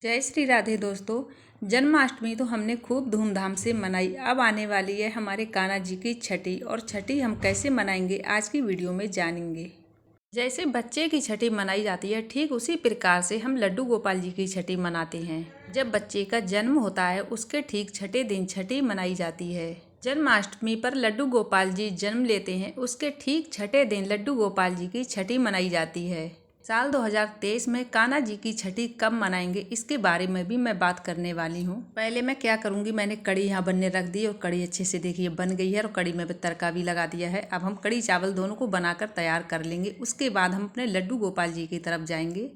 जय श्री राधे दोस्तों। जन्माष्टमी तो हमने खूब धूमधाम से मनाई। अब आने वाली है हमारे कान्हा जी की छठी, और छठी हम कैसे मनाएंगे आज की वीडियो में जानेंगे। जैसे बच्चे की छठी मनाई जाती है, ठीक उसी प्रकार से हम लड्डू गोपाल जी की छठी मनाते हैं। जब बच्चे का जन्म होता है उसके ठीक छठे दिन छठी मनाई जाती है। जन्माष्टमी पर लड्डू गोपाल जी जन्म लेते हैं, उसके ठीक छठे दिन लड्डू गोपाल जी की छठी मनाई जाती है। साल 2023 में कान्हा जी की छठी कब मनाएंगे, इसके बारे में भी मैं बात करने वाली हूँ। पहले मैं क्या करूँगी, मैंने कड़ी यहाँ बनने रख दी और कड़ी अच्छे से देखिए बन गई है, और कड़ी में तड़का भी लगा दिया है। अब हम कड़ी चावल दोनों को बनाकर तैयार कर लेंगे। उसके बाद हम अपने लड्डू गोपाल जी की तरफ जाएंगे।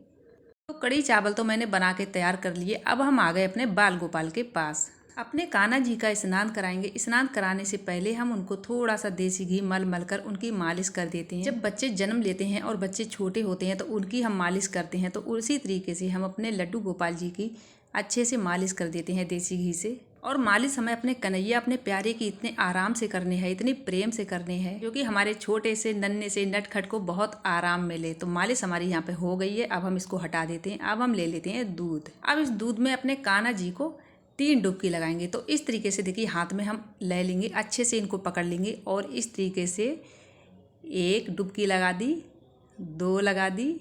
तो कड़ी चावल तो मैंने बना के तैयार कर लिए। अब हम आ गए अपने बाल गोपाल के पास। अपने कान्हा जी का स्नान कराएंगे। स्नान कराने से पहले हम उनको थोड़ा सा देसी घी मल मल कर उनकी मालिश कर देते हैं। जब बच्चे जन्म लेते हैं और बच्चे छोटे होते हैं तो उनकी हम मालिश करते हैं, तो उसी तरीके से हम अपने लड्डू गोपाल जी की अच्छे से मालिश कर देते हैं देसी घी से। और मालिश हमें अपने कन्हैया, अपने प्यारे की इतने आराम से करने हैं, इतने प्रेम से करने हैं, क्योंकि हमारे छोटे से नन्हे से नटखट को बहुत आराम मिले। तो मालिश हमारी यहाँ पे हो गई है। अब हम इसको हटा देते हैं। अब हम ले लेते हैं दूध। अब इस दूध में अपने कान्हा जी को 3 डुबकी लगाएंगे। तो इस तरीके से देखिए हाथ में हम ले लेंगे, अच्छे से इनको पकड़ लेंगे और इस तरीके से 1 डुबकी लगा दी, 2 लगा दी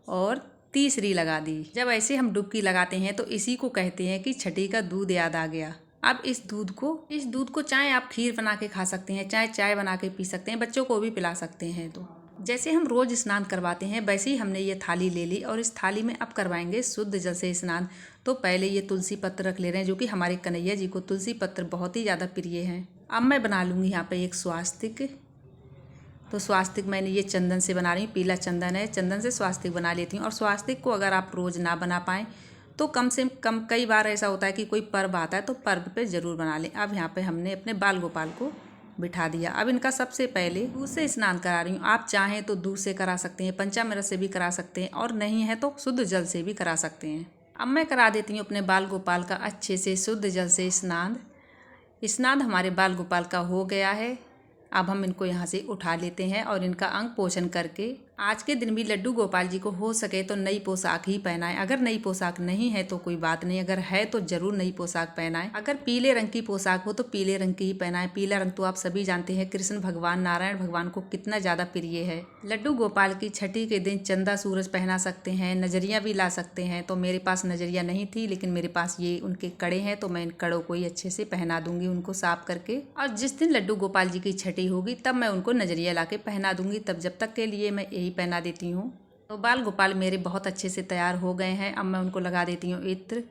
और तीसरी लगा दी। जब ऐसे हम डुबकी लगाते हैं तो इसी को कहते हैं कि छठी का दूध याद आ गया। अब इस दूध को चाहे आप खीर बना के खा सकते हैं, चाहे चाय बना के पी सकते हैं, बच्चों को भी पिला सकते हैं। तो जैसे हम रोज स्नान करवाते हैं वैसे ही हमने ये थाली ले ली, और इस थाली में अब करवाएंगे शुद्ध जल से स्नान। तो पहले ये तुलसी पत्र रख ले रहे हैं, जो कि हमारे कन्हैया जी को तुलसी पत्र बहुत ही ज़्यादा प्रिय हैं। अब मैं बना लूँगी यहाँ पे एक स्वास्तिक। तो स्वास्तिक मैंने ये चंदन से बना रही हूँ, पीला चंदन है, चंदन से स्वास्तिक बना लेती हूँ। और स्वास्तिक को अगर आप रोज़ ना बना पाएँ तो कम से कम कई बार ऐसा होता है कि कोई पर्व आता है तो पर्व पे ज़रूर बना लें। अब यहाँ पे हमने अपने बाल गोपाल को बिठा दिया। अब इनका सबसे पहले दूध से स्नान करा रही हूँ। आप चाहें तो दूध से करा सकते हैं, पंचामृत से भी करा सकते हैं, और नहीं है तो शुद्ध जल से भी करा सकते हैं। अब मैं करा देती हूँ अपने बाल गोपाल का अच्छे से शुद्ध जल से स्नान। स्नान हमारे बाल गोपाल का हो गया है। अब हम इनको यहाँ से उठा लेते हैं और इनका अंग पोषण करके आज के दिन भी लड्डू गोपाल जी को हो सके तो नई पोशाक ही पहनाएं। अगर नई पोशाक नहीं है तो कोई बात नहीं, अगर है तो जरूर नई पोशाक पहनाएं। अगर पीले रंग की पोशाक हो तो पीले रंग की ही पहनाएं। पीला रंग तो आप सभी जानते हैं कृष्ण भगवान, नारायण भगवान को कितना ज़्यादा प्रिय है। लड्डू गोपाल की छठी के दिन चंदा सूरज पहना सकते हैं, नजरिया भी ला सकते हैं। तो मेरे पास नजरिया नहीं थी, लेकिन मेरे पास ये उनके कड़े हैं, तो मैं इन कड़ों को ही अच्छे से पहना दूंगी उनको साफ करके। और जिस दिन लड्डू गोपाल जी की छठी होगी तब मैं उनको नजरिया ला के पहना दूंगी। तब जब तक के लिए मैं यही पहना देती हूँ। तो बाल गोपाल मेरे बहुत अच्छे से तैयार हो गए हैं। अब मैं उनको लगा देती हूँ इत्र।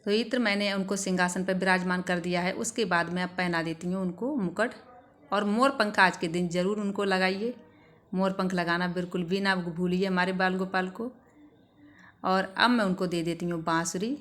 तो इत्र मैंने उनको सिंहासन पर विराजमान कर दिया है। उसके बाद मैं अब पहना देती हूँ उनको मुकुट। और मोर पंख आज के दिन ज़रूर उनको लगाइए। मोर पंख लगाना बिल्कुल भी ना भूलिए हमारे बाल गोपाल को। और अब मैं उनको दे देती हूँ बाँसुरी।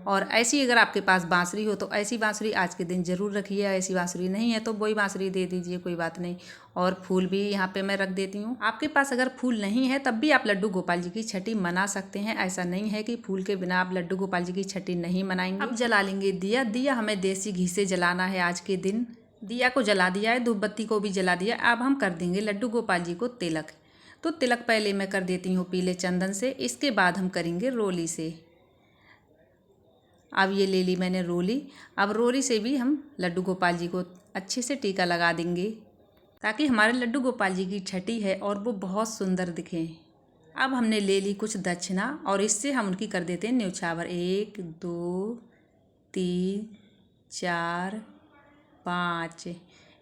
और ऐसी अगर आपके पास बाँसुरी हो तो ऐसी बाँसुरी आज के दिन ज़रूर रखिए। ऐसी बाँसुरी नहीं है तो वही बाँसुरी दे दीजिए, कोई बात नहीं। और फूल भी यहाँ पे मैं रख देती हूँ। आपके पास अगर फूल नहीं है तब भी आप लड्डू गोपाल जी की छठी मना सकते हैं। ऐसा नहीं है कि फूल के बिना आप लड्डू गोपाल जी की छठी नहीं मनाएंगे। अब जला लेंगे दिया। दिया हमें देसी घी से जलाना है आज के दिन। दिया को जला दिया है, धूप बत्ती को भी जला दिया। अब हम कर देंगे लड्डू गोपाल जी को तिलक। तो तिलक पहले मैं कर देती हूँ पीले चंदन से, इसके बाद हम करेंगे रोली से। अब ये ले ली मैंने रोली। अब रोली से भी हम लड्डू गोपाल जी को अच्छे से टीका लगा देंगे, ताकि हमारे लड्डू गोपाल जी की छठी है और वो बहुत सुंदर दिखें। अब हमने ले ली कुछ दक्षिणा और इससे हम उनकी कर देते हैं न्यौछावर। 1 2 3 4 5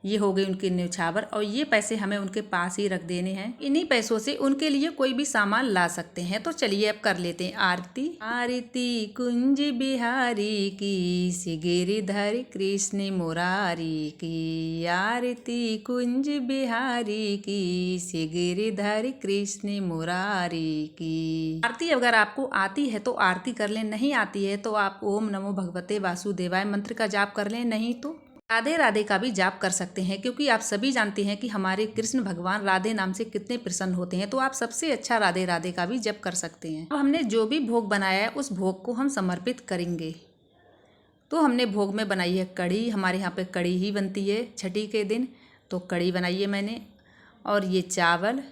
ये हो गई उनकी न्यौछावर। और ये पैसे हमें उनके पास ही रख देने हैं। इन्हीं पैसों से उनके लिए कोई भी सामान ला सकते हैं। तो चलिए अब कर लेते हैं आरती। आरती कुंज बिहारी की, गिरिधर कृष्ण मुरारी की। आरती कुंज बिहारी की, गिरिधर कृष्ण मुरारी की। आरती अगर आपको आती है तो आरती कर लें, नहीं आती है तो आप ओम नमो भगवते वासुदेवाय मंत्र का जाप कर लें, नहीं तो राधे राधे का भी जाप कर सकते हैं। क्योंकि आप सभी जानते हैं कि हमारे कृष्ण भगवान राधे नाम से कितने प्रसन्न होते हैं। तो आप सबसे अच्छा राधे राधे का भी जप कर सकते हैं। अब हमने जो भी भोग बनाया है उस भोग को हम समर्पित करेंगे। तो हमने भोग में बनाई है कढ़ी। हमारे यहाँ पे कढ़ी ही बनती है छठी के दिन, तो कढ़ी बनाई है मैंने। और ये चावल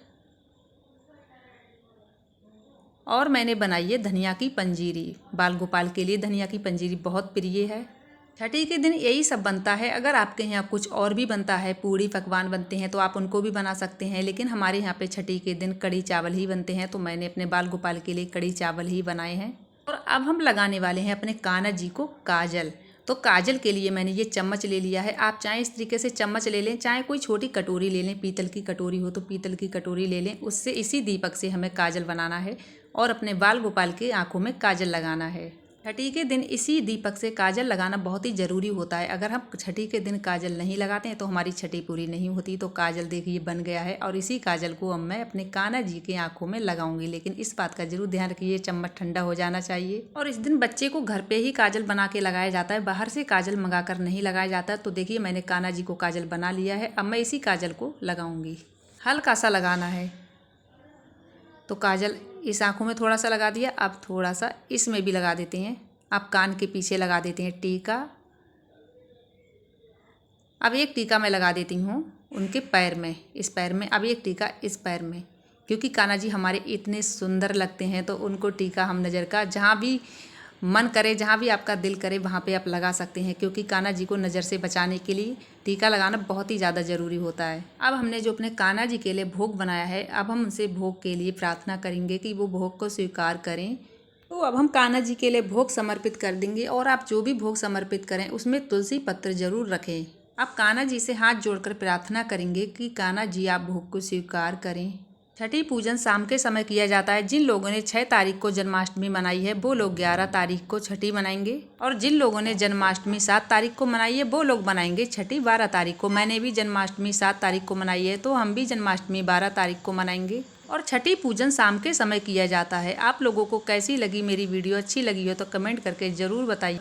और मैंने बनाई है धनिया की पंजीरी। बाल गोपाल के लिए धनिया की पंजीरी बहुत प्रिय है। छठी के दिन यही सब बनता है। अगर आपके यहाँ कुछ और भी बनता है, पूड़ी पकवान बनते हैं, तो आप उनको भी बना सकते हैं, लेकिन हमारे यहाँ पे छठी के दिन कढ़ी चावल ही बनते हैं, तो मैंने अपने बाल गोपाल के लिए कढ़ी चावल ही बनाए हैं। और अब हम लगाने वाले हैं अपने कान्हा जी को काजल। तो काजल के लिए मैंने ये चम्मच ले लिया है। आप चाहे इस तरीके से चम्मच ले लें, चाहे कोई छोटी कटोरी ले लें, पीतल की कटोरी हो तो पीतल की कटोरी ले लें। उससे इसी दीपक से हमें काजल बनाना है और अपने बाल गोपाल के आँखों में काजल लगाना है। छठी के दिन इसी दीपक से काजल लगाना बहुत ही ज़रूरी होता है। अगर हम छठी के दिन काजल नहीं लगाते हैं तो हमारी छठी पूरी नहीं होती। तो काजल देखिए बन गया है और इसी काजल को अब मैं अपने कान्हा जी की आंखों में लगाऊंगी। लेकिन इस बात का जरूर ध्यान रखिए, चम्मच ठंडा हो जाना चाहिए। और इस दिन बच्चे को घर पे ही काजल बना के लगाया जाता है, बाहर से काजल मंगा कर नहीं लगाया जाता। तो देखिए मैंने कान्हा जी को काजल बना लिया है। अब मैं इसी काजल को लगाऊंगी। हल्का सा लगाना है। तो काजल इस आँखों में थोड़ा सा लगा दिया, अब थोड़ा सा इसमें भी लगा देते हैं। आप कान के पीछे लगा देते हैं टीका। अब एक टीका मैं लगा देती हूँ उनके पैर में, इस पैर में। अब एक टीका इस पैर में, क्योंकि कान्हा जी हमारे इतने सुंदर लगते हैं तो उनको टीका हम नज़र का जहाँ भी मन करे, जहाँ भी आपका दिल करे वहाँ पे आप लगा सकते हैं, क्योंकि कान्हा जी को नज़र से बचाने के लिए टीका लगाना बहुत ही ज़्यादा ज़रूरी होता है। अब हमने जो अपने कान्हा जी के लिए भोग बनाया है, अब हम उनसे भोग के लिए प्रार्थना करेंगे कि वो भोग को स्वीकार करें। तो अब हम कान्हा जी के लिए भोग समर्पित कर देंगे। और आप जो भी भोग समर्पित करें उसमें तुलसी पत्र जरूर रखें। आप कान्हा जी से हाथ जोड़कर प्रार्थना करेंगे कि कान्हा जी आप भोग को स्वीकार करें। छठी पूजन शाम के समय किया जाता है। जिन लोगों ने 6 तारीख को जन्माष्टमी मनाई है वो लोग 11 तारीख को छठी मनाएंगे, और जिन लोगों ने जन्माष्टमी 7 तारीख को मनाई है वो लोग मनाएंगे छठी 12 तारीख को। मैंने भी जन्माष्टमी 7 तारीख को मनाई है, तो हम भी जन्माष्टमी 12 तारीख को मनाएंगे। और छठी पूजन शाम के समय किया जाता है। आप लोगों को कैसी लगी मेरी वीडियो? अच्छी लगी हो तो कमेंट करके ज़रूर बताइए।